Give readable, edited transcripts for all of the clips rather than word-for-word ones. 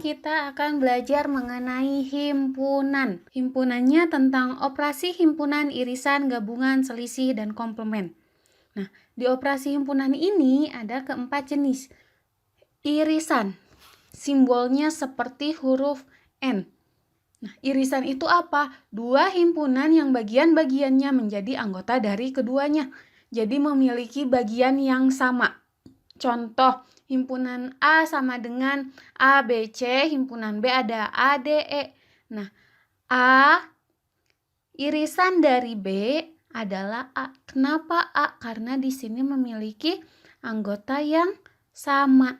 kita akan belajar mengenai himpunan. Himpunannya tentang operasi himpunan, irisan, gabungan, selisih, dan komplement. Nah, di operasi himpunan ini ada keempat jenis. Irisan, simbolnya seperti huruf N. Nah, irisan itu apa? Dua himpunan yang bagian-bagiannya menjadi anggota dari keduanya. Jadi memiliki bagian yang sama. Contoh, himpunan A sama dengan A, B, C, himpunan B ada A, D, E. Nah, A, irisan dari B adalah A. Kenapa A? Karena di sini memiliki anggota yang sama.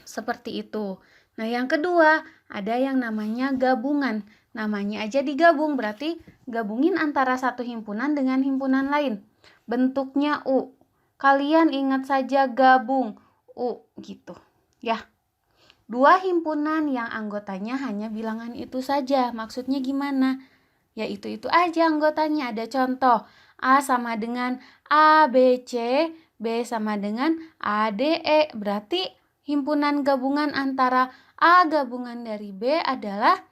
Seperti itu. Nah, yang kedua, ada yang namanya gabungan. Namanya aja digabung, berarti gabungin antara satu himpunan dengan himpunan lain. Bentuknya U. Kalian ingat saja gabung, U gitu. Ya. Dua himpunan yang anggotanya hanya bilangan itu saja. Maksudnya gimana? Ya itu aja anggotanya. Ada contoh. A sama dengan A, B, C. B sama dengan A, D, E. Berarti himpunan gabungan antara A gabungan dari B adalah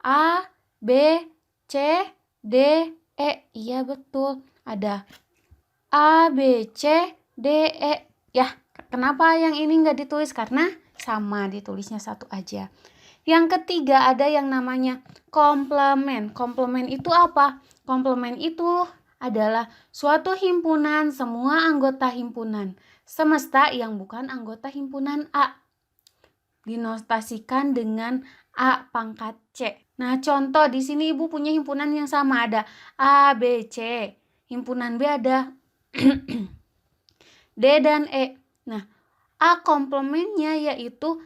A, B, C, D, E. Iya betul. Ada A, B, C, D, E. Ya, kenapa yang ini nggak ditulis? Karena sama, ditulisnya satu aja. Yang ketiga ada yang namanya komplement. Komplement itu apa? Komplement itu adalah suatu himpunan semua anggota himpunan semesta yang bukan anggota himpunan A. Dinotasikan dengan A pangkat C. Nah, contoh di sini Ibu punya himpunan yang sama, ada A, B, C. Himpunan B ada D dan E. Nah, A komplementnya yaitu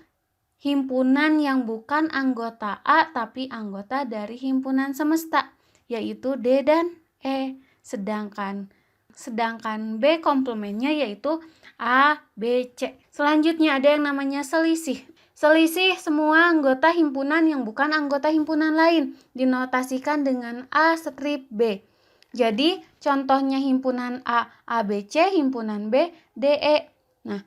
himpunan yang bukan anggota A tapi anggota dari himpunan semesta, yaitu D dan E. Sedangkan B komplementnya yaitu A, B, C. Selanjutnya ada yang namanya selisih. Selisih semua anggota himpunan yang bukan anggota himpunan lain dinotasikan dengan A strip B. Jadi contohnya himpunan A, ABC, himpunan B, DE. Nah,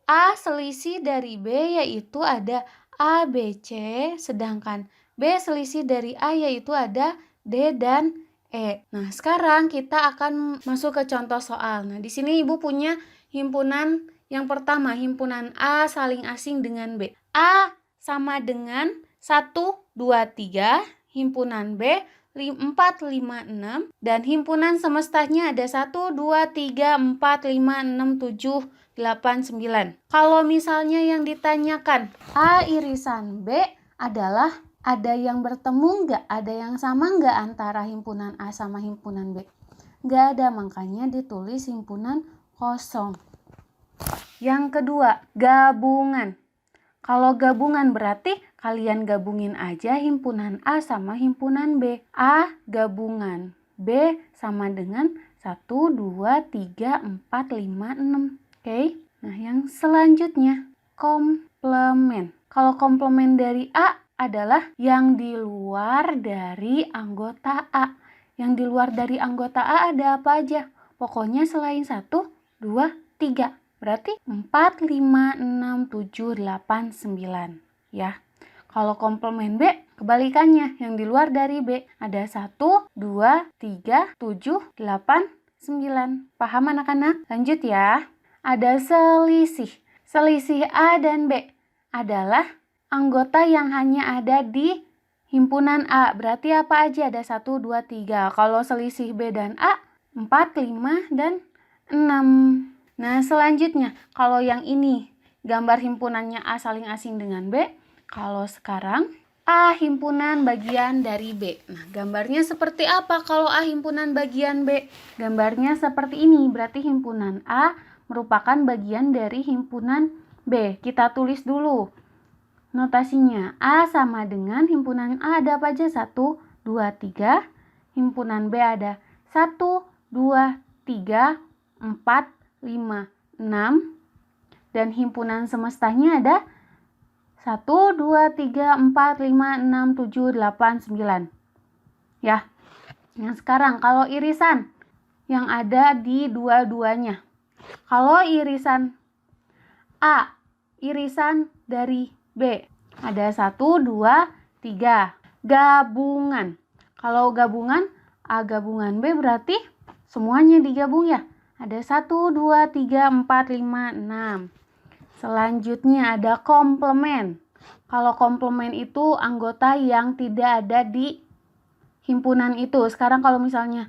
A selisih dari B yaitu ada A, B, C, sedangkan B selisih dari A yaitu ada D dan E. Nah, sekarang kita akan masuk ke contoh soal. Nah, di sini Ibu punya himpunan yang pertama, himpunan A saling asing dengan B. A sama dengan 1, 2, 3, himpunan B 4, 5, 6, dan himpunan semestanya ada 1, 2, 3, 4, 5, 6, 7, 8, 9. Kalau misalnya yang ditanyakan A irisan B adalah ada yang bertemu nggak? Ada yang sama nggak antara himpunan A sama himpunan B? Nggak ada, makanya ditulis himpunan kosong. Yang kedua, gabungan. Kalau gabungan berarti kalian gabungin aja himpunan A sama himpunan B. A gabungan B sama dengan 1, 2, 3, 4, 5, 6. Oke. Nah, yang selanjutnya komplement. Kalau komplement dari A adalah yang di luar dari anggota A. Yang di luar dari anggota A ada apa aja? Pokoknya selain 1, 2, 3. Berarti 4, 5, 6, 7, 8, 9. Ya. Kalau komplement B, kebalikannya. Yang di luar dari B ada 1, 2, 3, 7, 8, 9. Paham anak-anak? Lanjut ya. Ada selisih. Selisih A dan B adalah anggota yang hanya ada di himpunan A. Berarti apa aja? Ada 1, 2, 3. Kalau selisih B dan A, 4, 5, dan 6. Nah, selanjutnya, kalau yang ini gambar himpunannya A saling asing dengan B, kalau sekarang A himpunan bagian dari B. Nah, gambarnya seperti apa kalau A himpunan bagian B? Gambarnya seperti ini, berarti himpunan A merupakan bagian dari himpunan B. Kita tulis dulu notasinya. A sama dengan himpunan A ada apa aja? 1, 2, 3. Himpunan B ada 1, 2, 3, 4, 5, 6, dan himpunan semestanya ada 1, 2, 3, 4, 5, 6, 7, 8, 9. Ya. Yang sekarang kalau irisan yang ada di dua-duanya. Kalau irisan A, irisan dari B. Ada 1, 2, 3. Gabungan. Kalau gabungan A gabungan B berarti semuanya digabung ya. Ada 1, 2, 3, 4, 5, 6. Selanjutnya ada komplement. Kalau komplement itu anggota yang tidak ada di himpunan itu. Sekarang kalau misalnya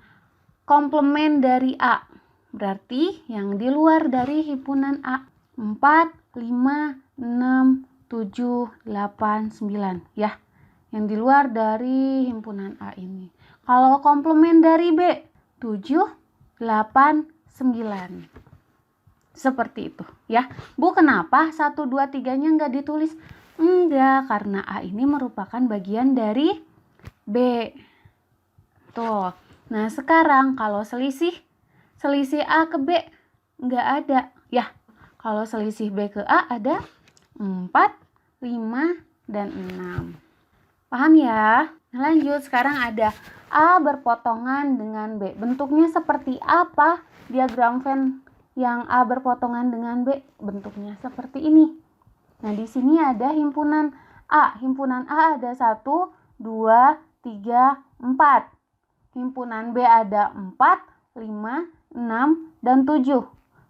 komplement dari A, berarti yang di luar dari himpunan A. 4, 5, 6, 7, 8, 9. Ya, yang di luar dari himpunan A ini. Kalau komplement dari B, 7, 8, 9. Seperti itu ya. Bu, kenapa 1, 2, 3-nya nggak ditulis? Enggak, karena A ini merupakan bagian dari B. Tuh. Nah, sekarang kalau selisih A ke B nggak ada. Ya, kalau selisih B ke A ada 4, 5, dan 6. Paham ya? Lanjut, sekarang ada A berpotongan dengan B. Bentuknya seperti apa? Diagram Venn yang A berpotongan dengan B bentuknya seperti ini. Nah, di sini ada himpunan A. Himpunan A ada 1, 2, 3, 4. Himpunan B ada 4, 5, 6, dan 7.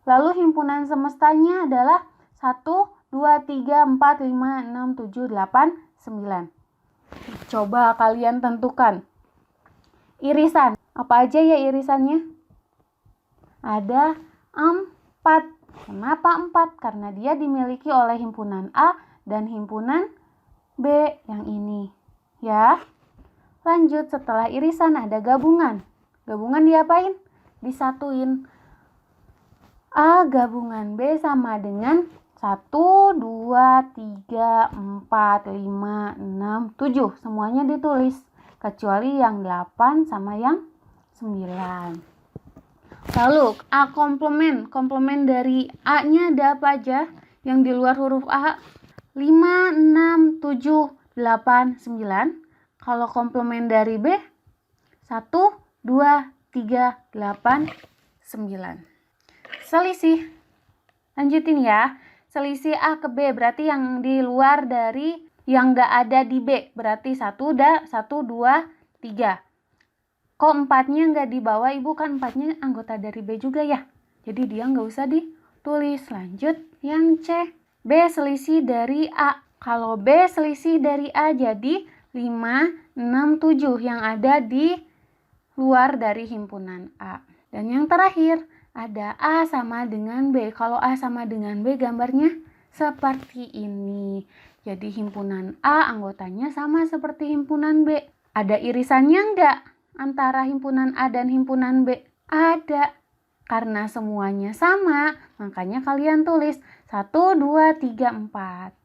Lalu himpunan semestanya adalah 1, 2, 3, 4, 5, 6, 7, 8, 9. Coba kalian tentukan irisan. Apa aja ya irisannya? Ada 4. Kenapa 4? Karena dia dimiliki oleh himpunan A dan himpunan B yang ini. Ya. Lanjut, setelah irisan ada gabungan. Gabungan diapain? Disatuin. A gabungan B sama dengan 1, 2, 3, 4, 5, 6, 7. Semuanya ditulis. Kecuali yang 8 sama yang 9. Lalu A komplement. Komplement dari A-nya ada apa aja? Yang di luar huruf A? 5, 6, 7, 8, 9. Kalau komplement dari B? 1, 2, 3, 8, 9. Selisih. Lanjutin ya. Selisih A ke B berarti yang di luar dari yang gak ada di B. Berarti 1, 2, 3. Kok 4-nya nggak dibawa, Ibu? Kan 4-nya anggota dari B juga ya. Jadi dia nggak usah ditulis. Lanjut yang C. B selisih dari A. Kalau B selisih dari A jadi 5, 6, 7 yang ada di luar dari himpunan A. Dan yang terakhir ada A sama dengan B. Kalau A sama dengan B gambarnya seperti ini. Jadi himpunan A anggotanya sama seperti himpunan B. Ada irisannya enggak antara himpunan A dan himpunan B? Ada. Karena semuanya sama, makanya kalian tulis 1, 2, 3, 4.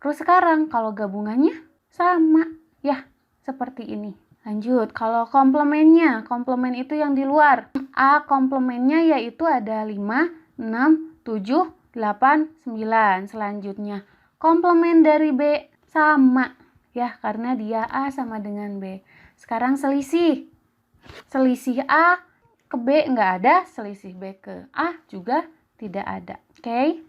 Terus sekarang kalau gabungannya sama. Ya, seperti ini. Lanjut, kalau komplemennya, komplemen itu yang di luar. A komplemennya yaitu ada 5, 6, 7, 8, 9. Selanjutnya, komplemen dari B sama. Ya, karena dia A sama dengan B. Sekarang selisih. Selisih A ke B nggak ada, selisih B ke A juga tidak ada. Oke?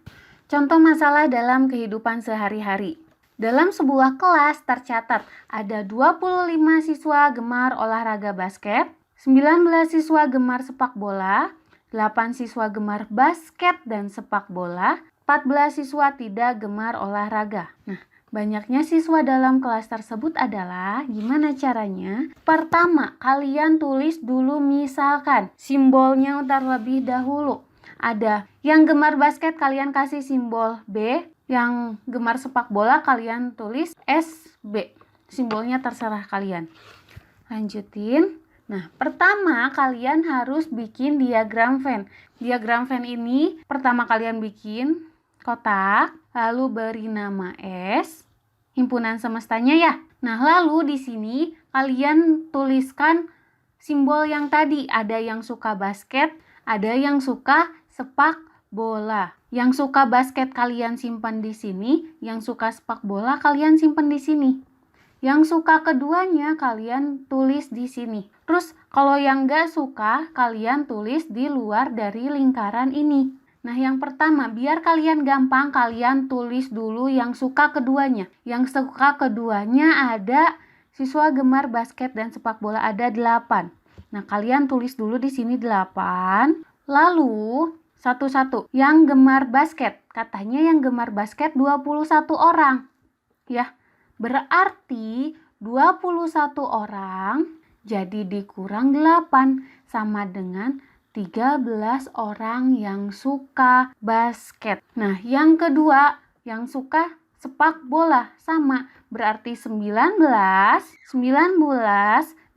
Contoh masalah dalam kehidupan sehari-hari. Dalam sebuah kelas tercatat ada 25 siswa gemar olahraga basket, 19 siswa gemar sepak bola, 8 siswa gemar basket dan sepak bola, 14 siswa tidak gemar olahraga. Nah, banyaknya siswa dalam kelas tersebut adalah gimana caranya? Pertama, kalian tulis dulu misalkan simbolnya terlebih dahulu. Ada yang gemar basket kalian kasih simbol B, yang gemar sepak bola kalian tulis SB. Simbolnya terserah kalian. Lanjutin. Nah, pertama kalian harus bikin diagram Venn. Diagram Venn ini pertama kalian bikin kotak, lalu beri nama S, himpunan semestanya ya. Nah, lalu di sini kalian tuliskan simbol yang tadi. Ada yang suka basket, ada yang suka sepak bola. Yang suka basket kalian simpan di sini, yang suka sepak bola kalian simpan di sini. Yang suka keduanya kalian tulis di sini. Terus kalau yang gak suka kalian tulis di luar dari lingkaran ini. Nah, yang pertama, biar kalian gampang, kalian tulis dulu yang suka keduanya. Yang suka keduanya ada siswa gemar basket dan sepak bola, ada 8. Nah, kalian tulis dulu di sini 8. Lalu, satu-satu. Yang gemar basket, katanya yang gemar basket 21 orang. Ya, berarti 21 orang jadi dikurang 8 sama dengan 13 orang yang suka basket. Nah, yang kedua, yang suka sepak bola sama. Berarti 19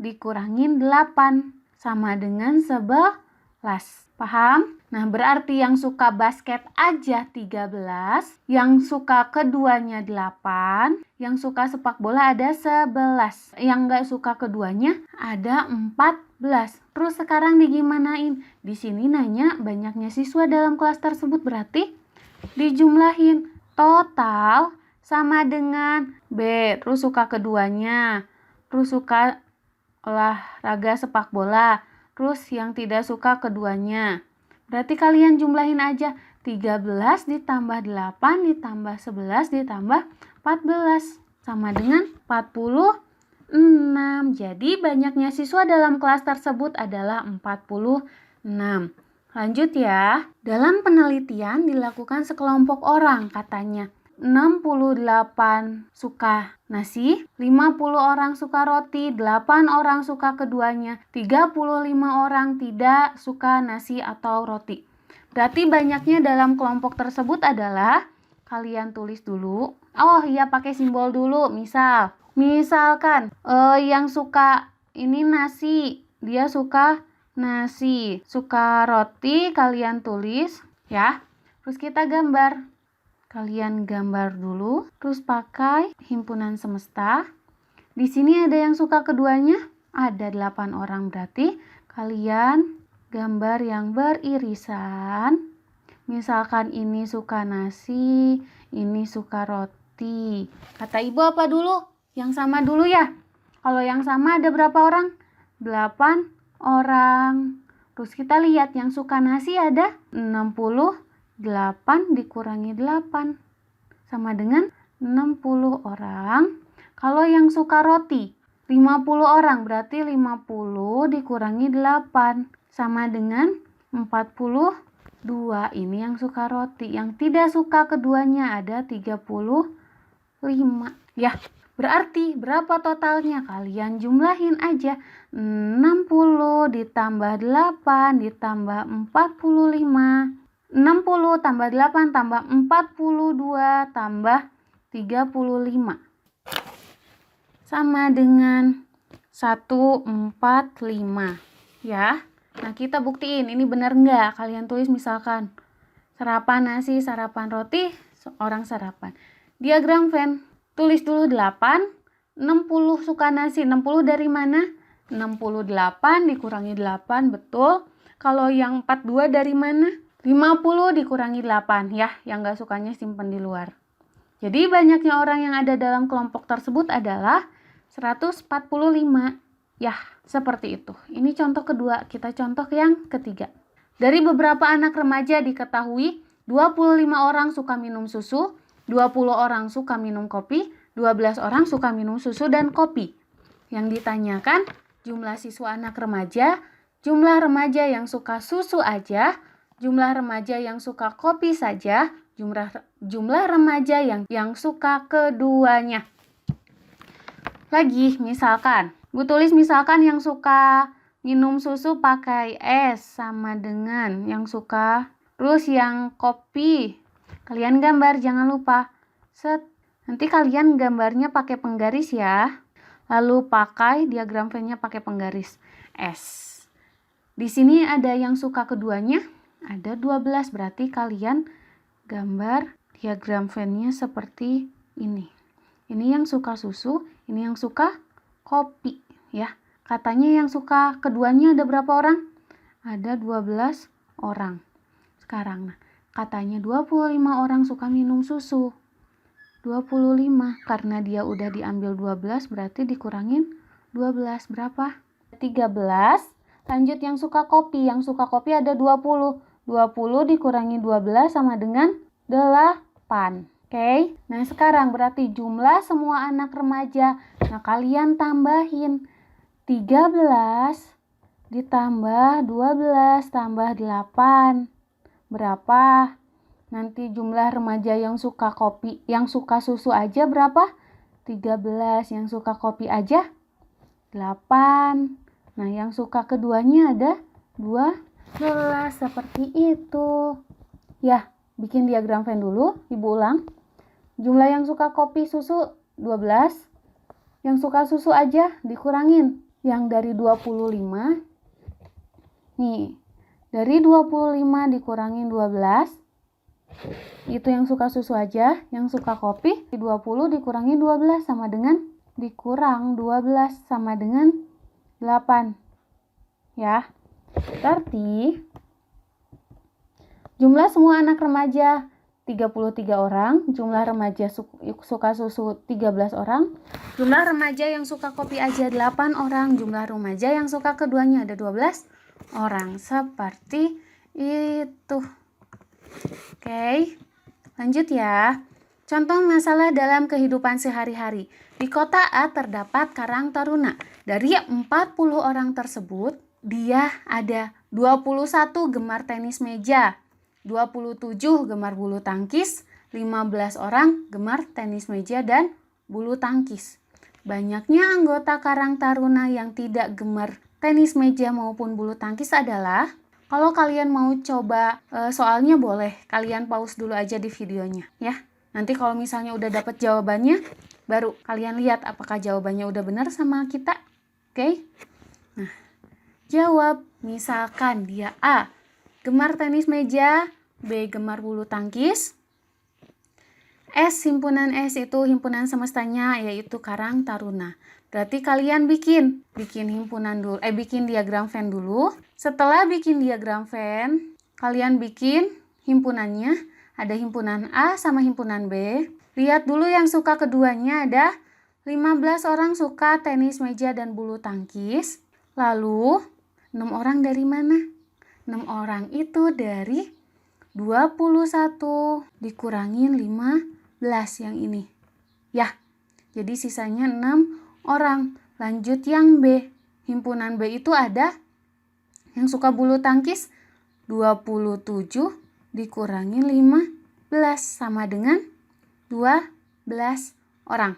dikurangin 8 sama dengan 11. Paham? Nah, berarti yang suka basket aja 13, yang suka keduanya 8, yang suka sepak bola ada 11, yang nggak suka keduanya ada 14. Terus sekarang digimanain? Di sini nanya banyaknya siswa dalam kelas tersebut, berarti dijumlahin. Total sama dengan B, terus suka keduanya, terus suka olahraga sepak bola, terus yang tidak suka keduanya. Berarti kalian jumlahin aja. 13 ditambah 8 ditambah 11 ditambah 14. Sama dengan 46. Jadi banyaknya siswa dalam kelas tersebut adalah 46. Lanjut ya. Dalam penelitian dilakukan sekelompok orang, katanya 68 suka nasi, 50 orang suka roti, 8 orang suka keduanya, 35 orang tidak suka nasi atau roti. Berarti banyaknya dalam kelompok tersebut adalah, kalian tulis dulu. Oh iya, pakai simbol dulu. Misalkan yang suka ini nasi, dia suka nasi. Suka roti, kalian tulis ya. Terus kita gambar. Kalian gambar dulu, terus pakai himpunan semesta. Di sini ada yang suka keduanya, ada 8 orang, berarti kalian gambar yang beririsan. Misalkan ini suka nasi, ini suka roti. Kata ibu apa dulu? Yang sama dulu ya. Kalau yang sama ada berapa orang? 8 orang. Terus kita lihat yang suka nasi ada 68 dikurangi 8 sama dengan 60 orang. Kalau yang suka roti 50 orang, berarti 50 dikurangi 8 sama dengan 42. Ini yang suka roti. Yang tidak suka keduanya ada 35. Ya, berarti berapa totalnya? Kalian jumlahin aja. 60 ditambah 8 ditambah 45. 60 tambah 8 tambah 42 tambah 35 sama dengan 145 ya. Nah, kita buktiin ini benar enggak. Kalian tulis misalkan sarapan nasi, sarapan roti, orang sarapan. Diagram Venn, tulis dulu 8, 60 suka nasi. 60 dari mana? 68 dikurangi 8, betul. Kalau yang 42 dari mana? 50 dikurangi 8 ya, yang gak sukanya simpan di luar. Jadi banyaknya orang yang ada dalam kelompok tersebut adalah 145. Ya, seperti itu. Ini contoh kedua, kita contoh yang ketiga. Dari beberapa anak remaja diketahui 25 orang suka minum susu, 20 orang suka minum kopi, 12 orang suka minum susu dan kopi. Yang ditanyakan jumlah siswa anak remaja, jumlah remaja yang suka susu aja, jumlah remaja yang suka kopi saja, jumlah remaja yang suka keduanya. Lagi, misalkan, gue tulis misalkan yang suka minum susu pakai es sama dengan yang suka. Terus yang kopi, kalian gambar jangan lupa. Nanti kalian gambarnya pakai penggaris ya. Lalu pakai diagram Venn-nya pakai penggaris S. Di sini ada yang suka keduanya. Ada 12, berarti kalian gambar diagram Venn-nya seperti ini. Ini yang suka susu, ini yang suka kopi ya. Katanya yang suka keduanya ada berapa orang? Ada 12 orang. Sekarang katanya 25 orang suka minum susu. 25 karena dia udah diambil 12 berarti dikurangin 12 berapa? 13. Lanjut yang suka kopi. Yang suka kopi ada 20. 20 dikurangi 12 sama dengan 8. Oke, nah sekarang berarti jumlah semua anak remaja. Nah, kalian tambahin 13 ditambah 12 tambah 8. Berapa? Nanti jumlah remaja yang suka kopi, yang suka susu aja berapa? 13. Yang suka kopi aja 8. Nah, yang suka keduanya ada 12. Seperti itu. Ya, bikin diagram Venn dulu. Ibu ulang. Jumlah yang suka kopi susu 12. Yang suka susu aja dikurangin. Yang dari 25. Nih, dari 25 dikurangin 12. Itu yang suka susu aja. Yang suka kopi 20 dikurangi 12 sama dengan dikurang 12 sama dengan 8. Ya. Berarti jumlah semua anak remaja 33 orang, jumlah remaja suka susu 13 orang, jumlah remaja yang suka kopi aja 8 orang, jumlah remaja yang suka keduanya ada 12 orang. Seperti itu. Oke, lanjut ya. Contoh masalah dalam kehidupan sehari-hari. Di kota A terdapat Karang Taruna. Dari 40 orang tersebut, dia ada 21 gemar tenis meja, 27 gemar bulu tangkis, 15 orang gemar tenis meja dan bulu tangkis. Banyaknya anggota Karang Taruna yang tidak gemar tenis meja maupun bulu tangkis adalah, kalau kalian mau coba soalnya boleh kalian pause dulu aja di videonya ya. Nanti kalau misalnya udah dapet jawabannya, baru kalian lihat apakah jawabannya udah benar sama kita. Oke? Nah, jawab. Misalkan dia A, gemar tenis meja, B, gemar bulu tangkis. S, himpunan S itu himpunan semestanya yaitu Karang Taruna. Berarti kalian bikin himpunan dulu, bikin diagram Venn dulu. Setelah bikin diagram Venn, kalian bikin himpunannya. Ada himpunan A sama himpunan B. Lihat dulu yang suka keduanya ada 15 orang suka tenis meja dan bulu tangkis. Lalu 6 orang dari mana? 6 orang itu dari 21 dikurangin 15 yang ini. Ya, jadi sisanya 6 orang. Lanjut yang B. Himpunan B itu ada yang suka bulu tangkis 27 dikurangin 15 sama dengan 12 orang.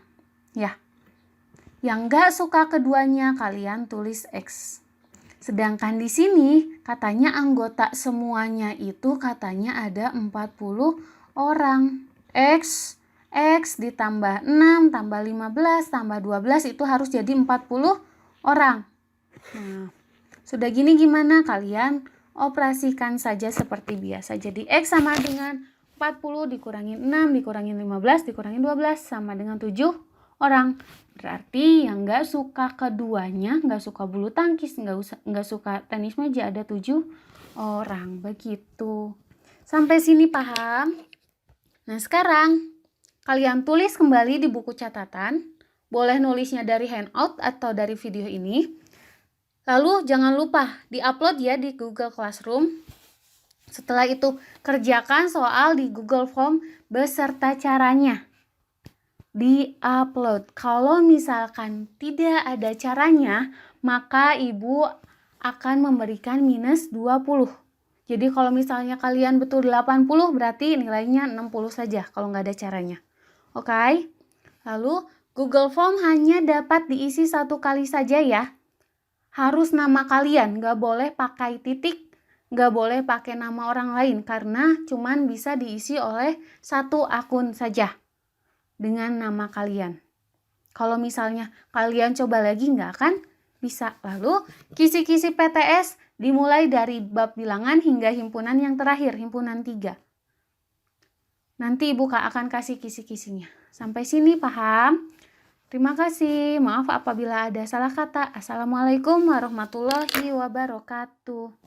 Ya. Yang enggak suka keduanya kalian tulis X. Sedangkan di sini katanya anggota semuanya itu katanya ada 40 orang. X ditambah 6 tambah 15 tambah 12 itu harus jadi 40 orang. Nah, sudah gini gimana? Kalian operasikan saja seperti biasa. Jadi X sama dengan 40 dikurangin 6 dikurangin 15 dikurangin 12 sama dengan 7 orang. Berarti yang nggak suka keduanya, nggak suka bulu tangkis, nggak suka tenis meja ada 7 orang. Begitu. Sampai sini paham? Nah, sekarang kalian tulis kembali di buku catatan. Boleh nulisnya dari handout atau dari video ini. Lalu jangan lupa di-upload ya di Google Classroom. Setelah itu kerjakan soal di Google Form beserta caranya. Di-upload. Kalau misalkan tidak ada caranya, maka ibu akan memberikan minus 20. Jadi kalau misalnya kalian betul 80, berarti nilainya 60 saja kalau nggak ada caranya. Oke? Lalu Google Form hanya dapat diisi 1 kali saja ya. Harus nama kalian, nggak boleh pakai titik, nggak boleh pakai nama orang lain, karena cuman bisa diisi oleh 1 akun saja dengan nama kalian. Kalau misalnya kalian coba lagi nggak akan bisa. Lalu kisi-kisi PTS dimulai dari bab bilangan hingga himpunan yang terakhir, himpunan 3. Nanti ibu akan kasih kisi-kisinya. Sampai sini paham? Terima kasih. Maaf apabila ada salah kata. Assalamualaikum warahmatullahi wabarakatuh.